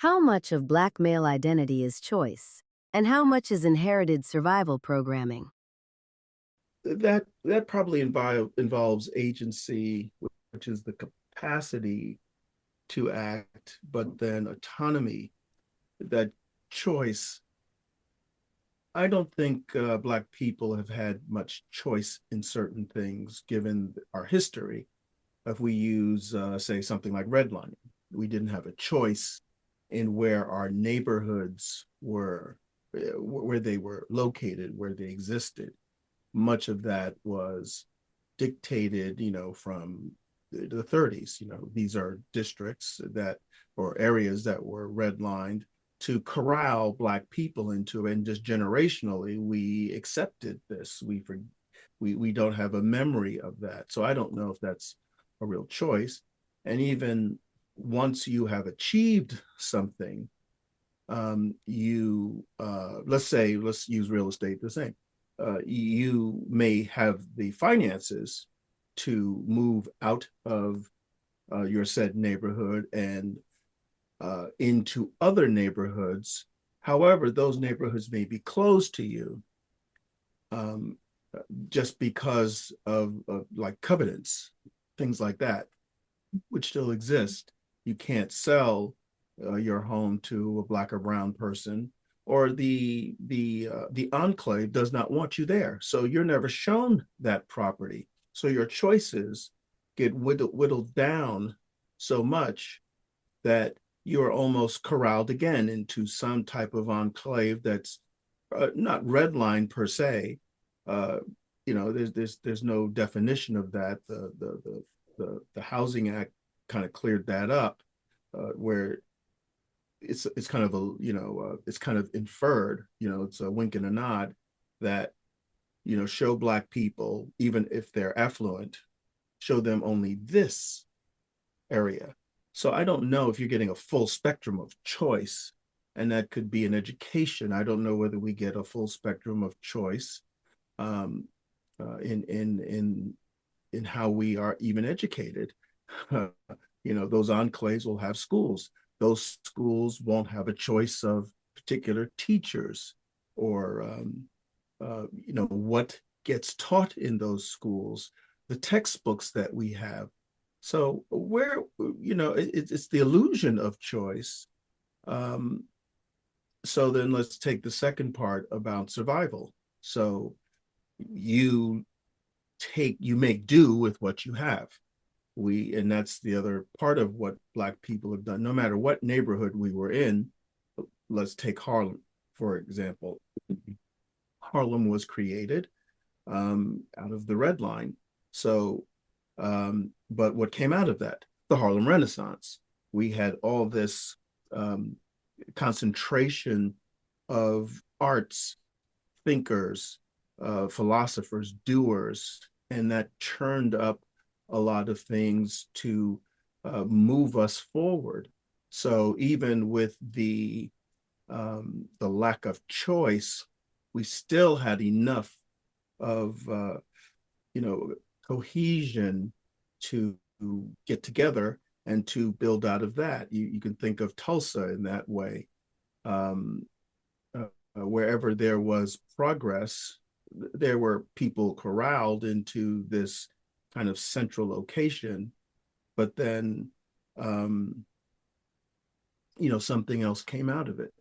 How much of Black male identity is choice, and how much is inherited survival programming? That probably involves agency, which is the capacity to act, but then autonomy, that choice. I don't think Black people have had much choice in certain things given our history. If we use, say, something like redlining, we didn't have a choice in where our neighborhoods were, where they were located, where they existed. Much of that was dictated, from the 30s. These are districts that or areas that were redlined to corral Black people into, and just generationally we accepted this. We don't have a memory of that, so I don't know if that's a real choice. And even once you have achieved something, you let's use real estate the same. You may have the finances to move out of your said neighborhood and into other neighborhoods. However, those neighborhoods may be closed to you, um, just because of like covenants, things like that, which still exist. You can't sell your home to a Black or brown person, or the enclave does not want you there, so you're never shown that property. So your choices get whittled down so much that you're almost corralled again into some type of enclave that's not redline per se. Uh, there's no definition of that. The Housing Act kind of cleared that up, where it's kind of it's kind of inferred, it's a wink and a nod that show Black people, even if they're affluent, show them only this area. So I don't know if you're getting a full spectrum of choice, and that could be an education. I don't know whether we get a full spectrum of choice, um, in how we are even educated. Those enclaves will have schools. Those schools won't have a choice of particular teachers, or what gets taught in those schools, the textbooks that we have. So where it's the illusion of choice. Um, so then let's take the second part about survival. So you you make do with what you have. And that's the other part of what Black people have done. No matter what neighborhood we were in, let's take Harlem for example. Harlem was created out of the Red Line. So, but what came out of that? The Harlem Renaissance. We had all this um, concentration of arts, thinkers, philosophers, doers, and that churned up a lot of things to move us forward. So even with the lack of choice, we still had enough of you know cohesion to get together and to build out of that. You can think of Tulsa in that way. Um, Wherever there was progress, there were people corralled into this kind of central location, but then something else came out of it.